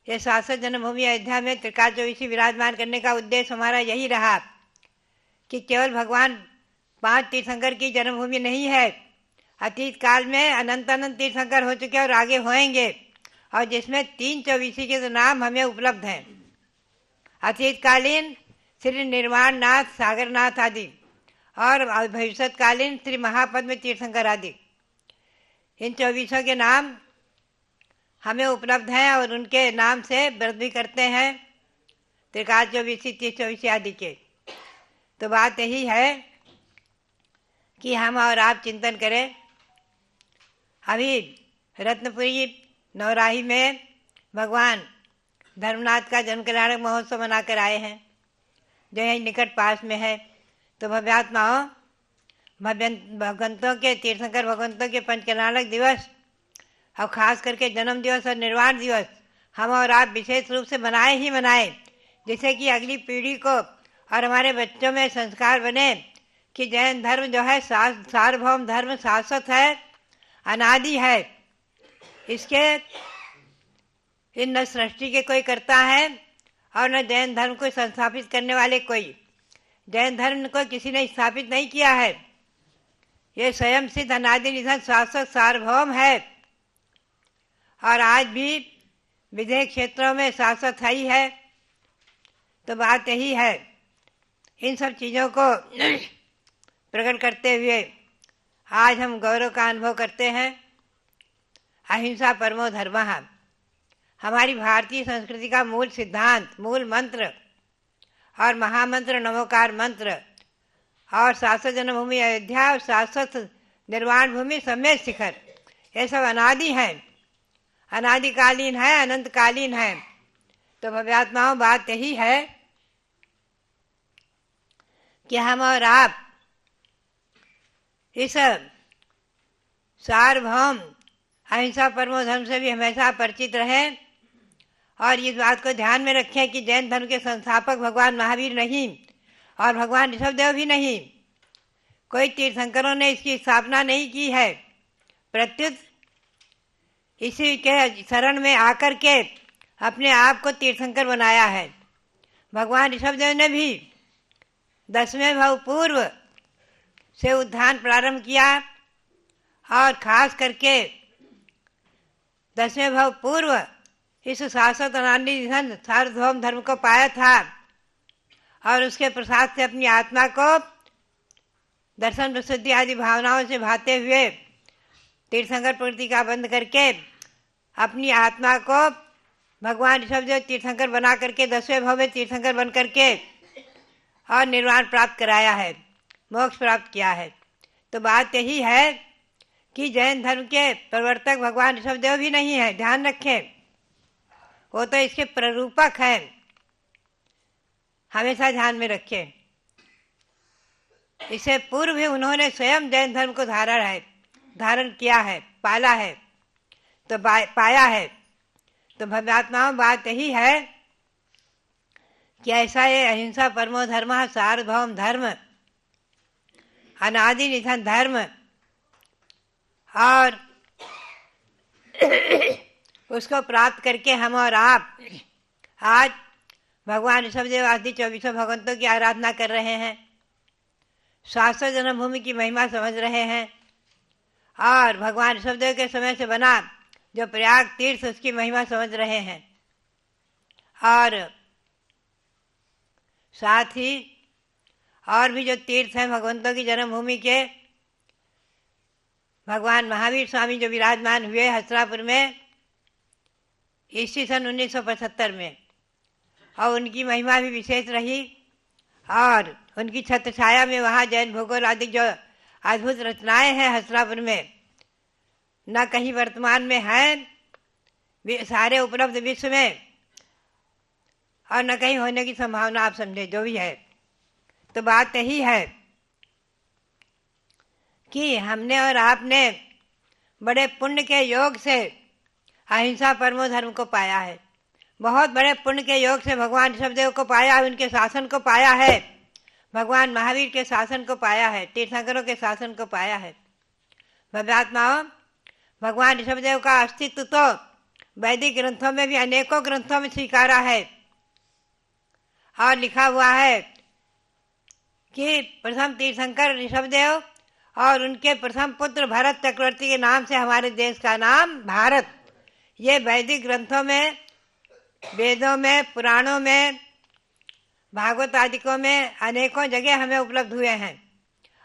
ये 700 जन्मभूमि अयोध्या में त्रिकाल चौबीसी विराजमान करने का उद्देश्य हमारा यही रहा कि केवल भगवान 5 तीर्थंकर की जन्मभूमि नहीं है, अतीत काल में अनंत तीर्थंकर हो चुके और आगे होएंगे, और जिसमें 3 चौबीसी के तो नाम हमें उपलब्ध हैं। अतीतकालीन श्री निर्वाण नाथ, सागरनाथ आदि, और भविष्यकालीन श्री महापद्म तीर्थंकर आदि, इन 24 के नाम हमें उपलब्ध हैं, और उनके नाम से व्रत भी करते हैं त्रिकाल चौबीसी, 30 चौबीसी आदि के। तो बात यही है कि हम और आप चिंतन करें। अभी रत्नपुरी नौराही में भगवान धर्मनाथ का जन्म कल्याणक महोत्सव मनाकर आए हैं, जो यही निकट पास में है। तो भव्यात्माओं, भगवंतों के तीर्थंकर भगवंतों के पंचकल्याणक दिवस, और खास करके जन्म दिवस और निर्वाण दिवस हम और आप विशेष रूप से बनाए ही बनाए, जिससे कि अगली पीढ़ी को और हमारे बच्चों में संस्कार बने कि जैन धर्म जो है सार्वभौम धर्म, शाश्वत है, अनादि है। इसके इन न सृष्टि के कोई करता है और न जैन धर्म को संस्थापित करने वाले कोई। जैन धर्म को किसी ने स्थापित नहीं किया है। ये स्वयं सिद्ध अनादि निधन शाश्वत सार्वभौम है और आज भी विधेय क्षेत्रों में शाश्वत ही है। तो बात यही है, इन सब चीज़ों को प्रकट करते हुए आज हम गौरव का अनुभव करते हैं। अहिंसा परमो धर्मः हमारी भारतीय संस्कृति का मूल सिद्धांत, मूल मंत्र और महामंत्र नमोकार मंत्र और शाश्वत जन्मभूमि अयोध्या और शाश्वत निर्वाण भूमि सम्यक शिखर, ये सब अनादि हैं, अनादिकालीन है, अनंतकालीन है। तो भव्यात्माओं, बात यही है कि हम और आप इस सार्वभौम अहिंसा परमो धर्म से भी हमेशा परिचित रहें और इस बात को ध्यान में रखें कि जैन धर्म के संस्थापक भगवान महावीर नहीं और भगवान ऋषभदेव भी नहीं, कोई तीर्थंकरों ने इसकी स्थापना नहीं की है। प्रत्युत इसी के शरण में आकर के अपने आप को तीर्थंकर बनाया है। भगवान ऋषभदेव ने भी 10वें भव पूर्व से उद्धान प्रारंभ किया और खास करके 10वें भव पूर्व इस शाश्वत अनादि निधन सार्वभौम धर्म को पाया था और उसके प्रसाद से अपनी आत्मा को दर्शन प्रसिद्धि आदि भावनाओं से भाते हुए तीर्थंकर प्रवृत्ति का बंद करके अपनी आत्मा को भगवान ऋषभदेव तीर्थंकर बना करके 10वें भव में तीर्थंकर बन करके और निर्वाण प्राप्त कराया है, मोक्ष प्राप्त किया है। तो बात यही है कि जैन धर्म के प्रवर्तक भगवान ऋषभदेव भी नहीं है, ध्यान रखें, वो तो इसके प्ररूपक हैं, हमेशा ध्यान में रखें। इससे पूर्व भी उन्होंने स्वयं जैन धर्म को धारण किया है, पाला है, तो पाया है। तो भव्यात्माओं, बात यही है कि ऐसा ये अहिंसा परमो धर्मः सार्वभौम धर्म, अनादि निधन धर्म और उसको प्राप्त करके हम और आप आज भगवान ऋषभदेव आदि 24 भगवंतों की आराधना कर रहे हैं, शाश्वत जन्मभूमि की महिमा समझ रहे हैं और भगवान ऋषभदेव के समय से बना जो प्रयाग तीर्थ उसकी महिमा समझ रहे हैं। और साथ ही और भी जो तीर्थ हैं भगवंतों की जन्मभूमि के, भगवान महावीर स्वामी जो विराजमान हुए हसरापुर में ईस्वी सन 1975 में, और उनकी महिमा भी विशेष रही और उनकी छत्र छाया में वहाँ जैन भूगोल आदि जो अद्भुत रचनाएं हैं हसरापुर में, न कहीं वर्तमान में हैं सारे उपलब्ध विश्व में और न कहीं होने की संभावना, आप समझे जो भी है। तो बात यही है कि हमने और आपने बड़े पुण्य के योग से अहिंसा परमो धर्म को पाया है, बहुत बड़े पुण्य के योग से भगवान ऋषभदेव को पाया है, उनके शासन को पाया है, भगवान महावीर के शासन को पाया है, तीर्थंकरों के शासन को पाया है। भव्यात्माओं, भगवान ऋषभदेव का अस्तित्व तो वैदिक ग्रंथों में भी अनेकों ग्रंथों में स्वीकारा है और लिखा हुआ है कि प्रथम तीर्थंकर ऋषभदेव और उनके प्रथम पुत्र भरत चक्रवर्ती के नाम से हमारे देश का नाम भारत। ये वैदिक ग्रंथों में, वेदों में, पुराणों में, भागवत आदिकों में अनेकों जगह हमें उपलब्ध हुए हैं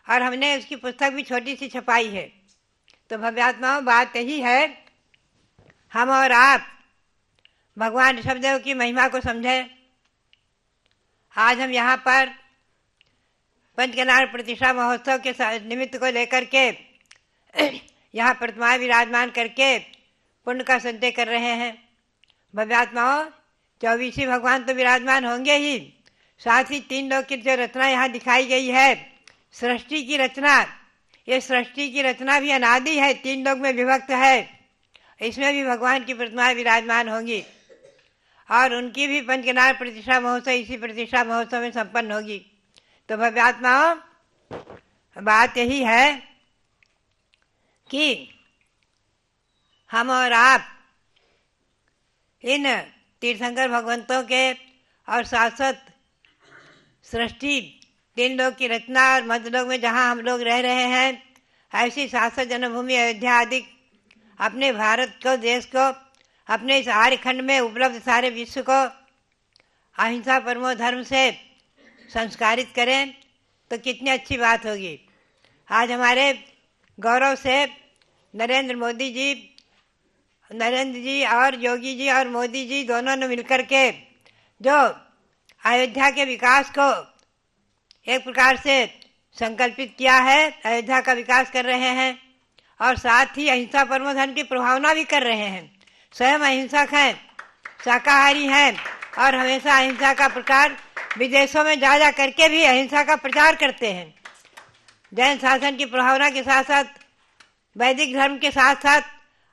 और हमने उसकी पुस्तक भी छोटी सी छपाई है। तो भव्यात्माओं, बात यही है, हम और आप भगवान ऋषभदेव की महिमा को समझें। आज हम यहाँ पर पंचकनार प्रतिष्ठा महोत्सव के निमित्त को लेकर के यहाँ प्रतिमाएं विराजमान करके पुण्य का संचय कर रहे हैं। भव्यात्माओं, 24 भगवान तो विराजमान होंगे ही, साथ ही 3 लोक की जो रचना यहाँ दिखाई गई है, सृष्टि की रचना, ये सृष्टि की रचना भी अनादि है, 3 लोक में विभक्त है, इसमें भी भगवान की प्रतिमाएं विराजमान होंगी। और उनकी भी पंचकनार प्रतिष्ठा महोत्सव इसी प्रतिष्ठा महोत्सव में संपन्न होगी। तो भव्यात्माओं, बात यही है कि हम और आप इन तीर्थंकर भगवंतों के और शाश्वत सृष्टि तीन लोक की रचना और मध्यलोक में जहाँ हम लोग रह रहे हैं, ऐसी शाश्वत जन्मभूमि अयोध्या आदि अपने भारत को, देश को, अपने इस आर्यखंड में उपलब्ध सारे विश्व को अहिंसा परमो धर्म से संस्कारित करें तो कितनी अच्छी बात होगी। आज हमारे गौरव से नरेंद्र जी और योगी जी और मोदी जी दोनों ने मिलकर के जो अयोध्या के विकास को एक प्रकार से संकल्पित किया है, अयोध्या का विकास कर रहे हैं और साथ ही अहिंसा परमो धर्म की प्रभावना भी कर रहे हैं। स्वयं अहिंसक हैं, शाकाहारी हैं और हमेशा अहिंसा का प्रचार विदेशों में जा करके भी अहिंसा का प्रचार करते हैं। जैन शासन की प्रभावना के साथ साथ वैदिक धर्म के साथ साथ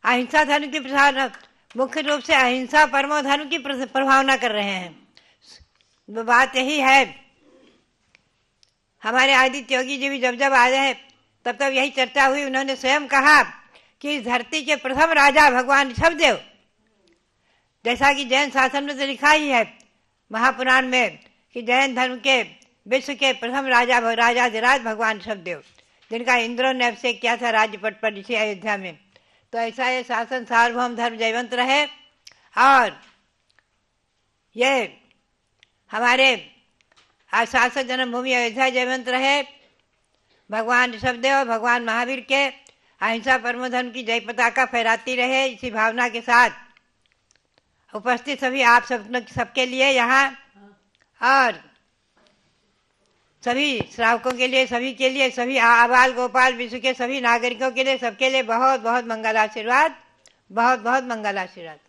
अहिंसा धर्म की प्रचार, मुख्य रूप से अहिंसा परमो धर्म की प्रभावना कर रहे हैं। बात यही है, हमारे आदित्य योगी जी भी जब जब आए हैं तब तब यही चर्चा हुई। उन्होंने स्वयं कहा कि इस धरती के प्रथम राजा भगवान ऋषभदेव, जैसा कि जैन शासन में तो लिखा ही है महापुराण में कि जैन धर्म के विश्व के प्रथम राजाधिराज भगवान ऋषभदेव, जिनका इंद्रों ने अभिषेक किया था राज्यपट पर इसी अयोध्या में। तो ऐसा ये शासन सार्वभौम धर्म जयवंत रहे और ये हमारे शासक जन्मभूमि अयोध्या जयवंत रहे। भगवान ऋषभदेव और भगवान महावीर के अहिंसा परमो धर्म की जय पताका फहराती रहे। इसी भावना के साथ उपस्थित सभी आप सबके लिए यहाँ और सभी श्रावकों के लिए, सभी के लिए, सभी आबाल गोपाल विश्व के सभी नागरिकों के लिए, सबके लिए बहुत बहुत मंगल आशीर्वाद, बहुत बहुत मंगल आशीर्वाद।